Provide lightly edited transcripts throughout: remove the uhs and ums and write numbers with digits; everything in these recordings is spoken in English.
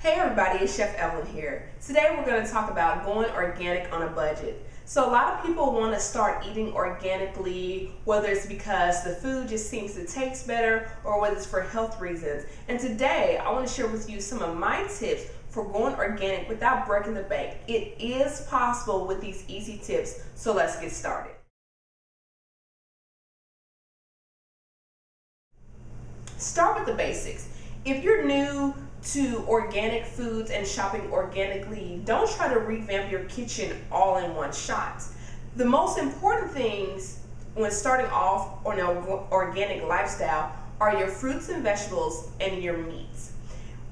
Hey everybody, it's Chef Evelyn here. Today we're going to talk about going organic on a budget. So a lot of people want to start eating organically, whether it's because the food just seems to taste better or whether it's for health reasons. And today I want to share with you some of my tips for going organic without breaking the bank. It is possible with these easy tips, so let's get started. Start with the basics. If you're new to organic foods and shopping organically, don't try to revamp your kitchen all in one shot. The most important things when starting off on an organic lifestyle are your fruits and vegetables and your meats.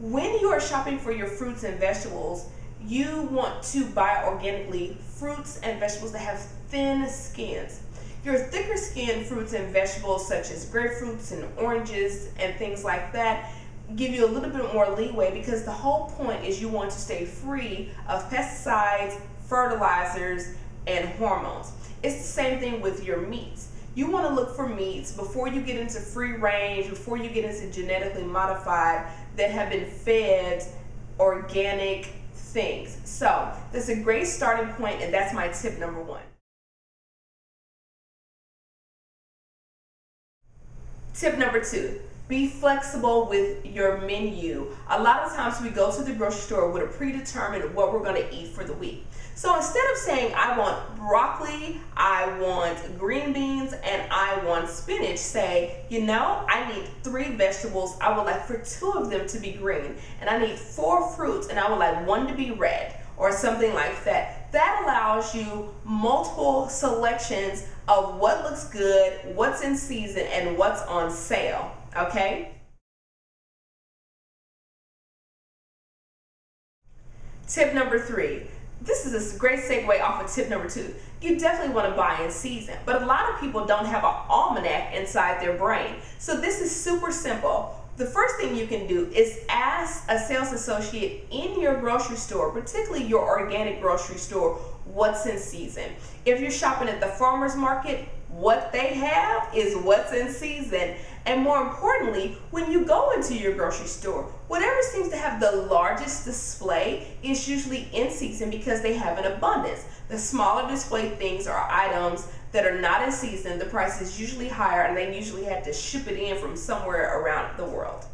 When you are shopping for your fruits and vegetables, you want to buy organically fruits and vegetables that have thin skins. Your thicker skinned fruits and vegetables such as grapefruits and oranges and things like that give you a little bit more leeway, because the whole point is you want to stay free of pesticides, fertilizers, and hormones. It's the same thing with your meats. You want to look for meats before you get into free range, before you get into genetically modified, that have been fed organic things. So that's a great starting point, and that's my tip number one. Tip number two, be flexible with your menu. A lot of times we go to the grocery store with a predetermined what we're going to eat for the week. So instead of saying I want broccoli, I want green beans, and I want spinach, say, you know, I need 3 vegetables. I would like for 2 of them to be green, and I need 4 fruits, and I would like 1 to be red, or something like that. That allows you multiple selections of what looks good, what's in season, and what's on sale. Okay? Tip number 3. This is a great segue off of tip number 2. You definitely want to buy in season, but a lot of people don't have an almanac inside their brain. So this is super simple. The first thing you can do is ask a sales associate in your grocery store, particularly your organic grocery store, what's in season. If you're shopping at the farmer's market, what they have is what's in season. And more importantly, when you go into your grocery store, whatever seems to have the largest display is usually in season because they have an abundance. The smaller display things are items that are not in season. The price is usually higher, and they usually have to ship it in from somewhere around the world.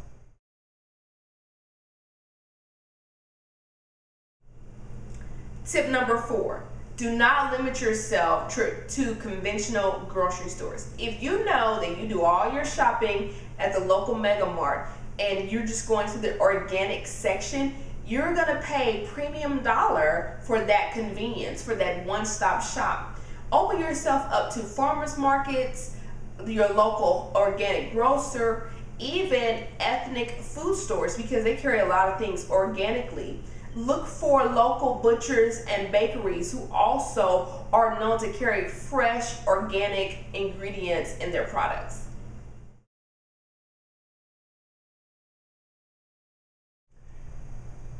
Tip number 4. Do not limit yourself to conventional grocery stores. If you know that you do all your shopping at the local Mega Mart and you're just going to the organic section, you're going to pay premium dollar for that convenience, for that one-stop shop. Open yourself up to farmers markets, your local organic grocer, even ethnic food stores, because they carry a lot of things organically. Look for local butchers and bakeries who also are known to carry fresh organic ingredients in their products.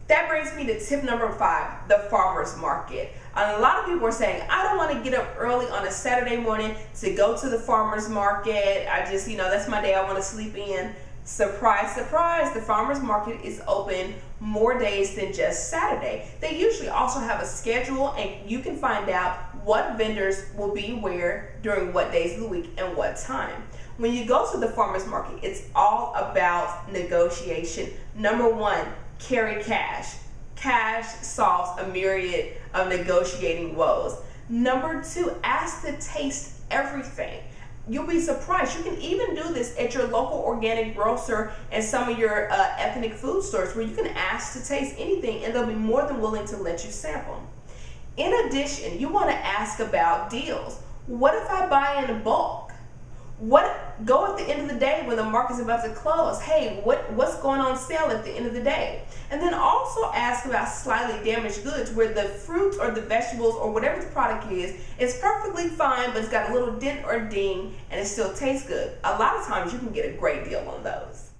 That brings me to tip number 5, the farmer's market. A lot of people are saying, I don't want to get up early on a Saturday morning to go to the farmer's market. I just, that's my day, I want to sleep in. Surprise, surprise, the farmer's market is open more days than just Saturday. They usually also have a schedule, and you can find out what vendors will be where during what days of the week and what time. When you go to the farmer's market, it's all about negotiation. Number 1, carry cash. Cash solves a myriad of negotiating woes. Number 2, ask to taste everything. You'll be surprised. You can even do this at your local organic grocer and some of your ethnic food stores, where you can ask to taste anything and they'll be more than willing to let you sample. In addition, you want to ask about deals. What if I buy in bulk? Go at the end of the day when the market's about to close. Hey, what's going on sale at the end of the day? And then also ask about slightly damaged goods, where the fruit or the vegetables or whatever the product is perfectly fine, but it's got a little dent or ding and it still tastes good. A lot of times you can get a great deal on those.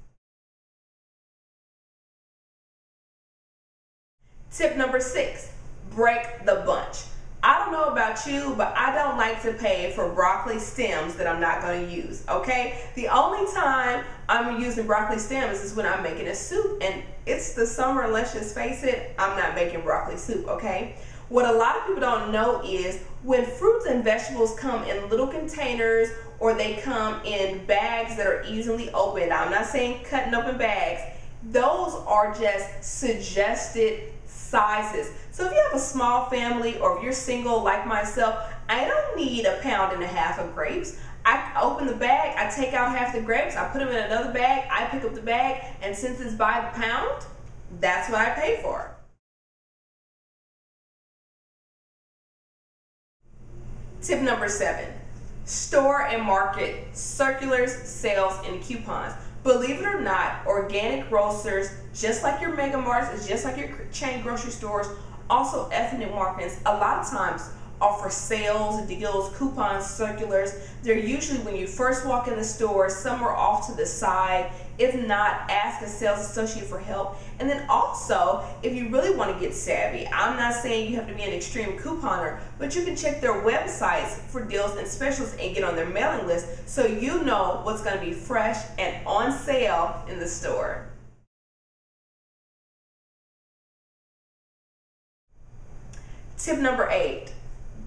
Tip number 6, break the bunch. I don't know about you, but I don't like to pay for broccoli stems that I'm not going to use, okay? The only time I'm using broccoli stems is when I'm making a soup, and it's the summer, let's just face it, I'm not making broccoli soup, okay? What a lot of people don't know is when fruits and vegetables come in little containers or they come in bags that are easily opened, I'm not saying cutting open bags, those are just suggested sizes. So if you have a small family or if you're single like myself, I don't need 1.5 pounds of grapes. I open the bag, I take out half the grapes, I put them in another bag, I pick up the bag, and since it's by the pound, that's what I pay for. Tip number 7, store and market circulars, sales, and coupons. Believe it or not, organic grocers, just like your Mega Marts, just like your chain grocery stores, also ethnic markets, a lot of times offer sales, deals, coupons, circulars. They're usually when you first walk in the store, somewhere off to the side. If not, ask a sales associate for help. And then also, if you really want to get savvy, I'm not saying you have to be an extreme couponer, but you can check their websites for deals and specials and get on their mailing list so you know what's going to be fresh and on sale in the store. Tip number 8.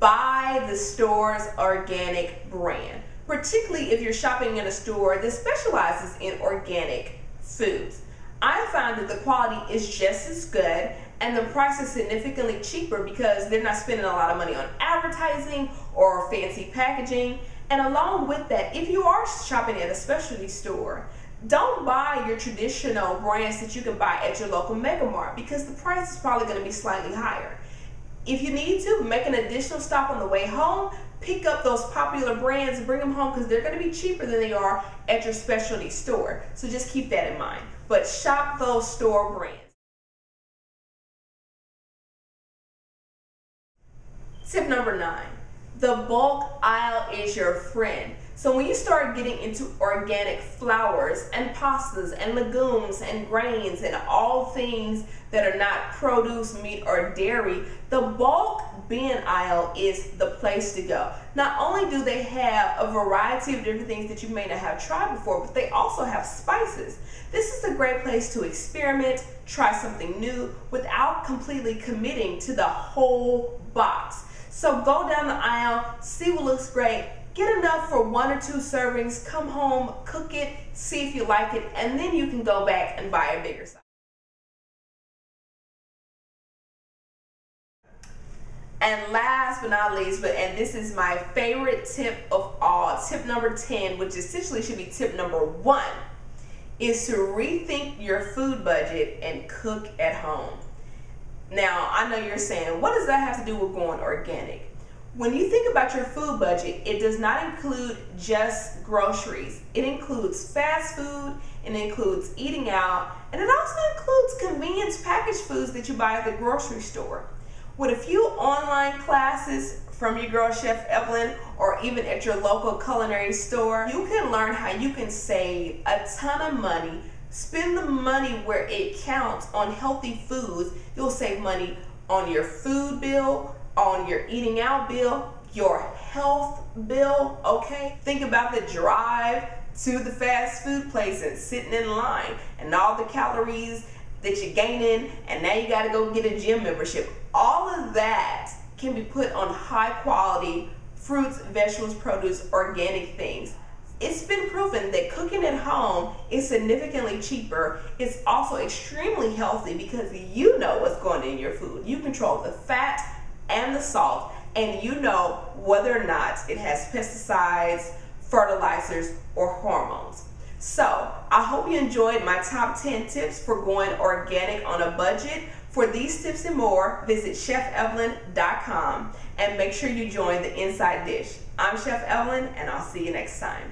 Buy the store's organic brand, particularly if you're shopping in a store that specializes in organic foods. I found that the quality is just as good and the price is significantly cheaper because they're not spending a lot of money on advertising or fancy packaging. And along with that, if you are shopping at a specialty store, don't buy your traditional brands that you can buy at your local Mega Mart because the price is probably going to be slightly higher. If you need to, make an additional stop on the way home, pick up those popular brands and bring them home because they're going to be cheaper than they are at your specialty store. So just keep that in mind. But shop those store brands. Tip number 9. The bulk aisle is your friend. So when you start getting into organic flours and pastas and legumes and grains and all things that are not produce, meat, or dairy, the bulk bin aisle is the place to go. Not only do they have a variety of different things that you may not have tried before, but they also have spices. This is a great place to experiment, try something new without completely committing to the whole box. So go down the aisle, see what looks great, get enough for 1 or 2 servings, come home, cook it, see if you like it, and then you can go back and buy a bigger size. And last but not least, and this is my favorite tip of all, tip number 10, which essentially should be tip number 1, is to rethink your food budget and cook at home. Now, I know you're saying, what does that have to do with going organic? When you think about your food budget, it does not include just groceries. It includes fast food, it includes eating out, and it also includes convenience packaged foods that you buy at the grocery store. With a few online classes from your girl Chef Evelyn or even at your local culinary store, you can learn how you can save a ton of money. Spend the money where it counts on healthy foods. You'll save money on your food bill, on your eating out bill, your health bill, okay? Think about the drive to the fast food place and sitting in line and all the calories that you're gaining, and now you gotta go get a gym membership. All of that can be put on high quality fruits, vegetables, produce, organic things. It's been proven that cooking at home is significantly cheaper. It's also extremely healthy because you know what's going in your food. You control the fat and the salt, and you know whether or not it has pesticides, fertilizers, or hormones. So I hope you enjoyed my top 10 tips for going organic on a budget. For these tips and more, visit chefevelyn.com and make sure you join the Inside Dish. I'm Chef Evelyn, and I'll see you next time.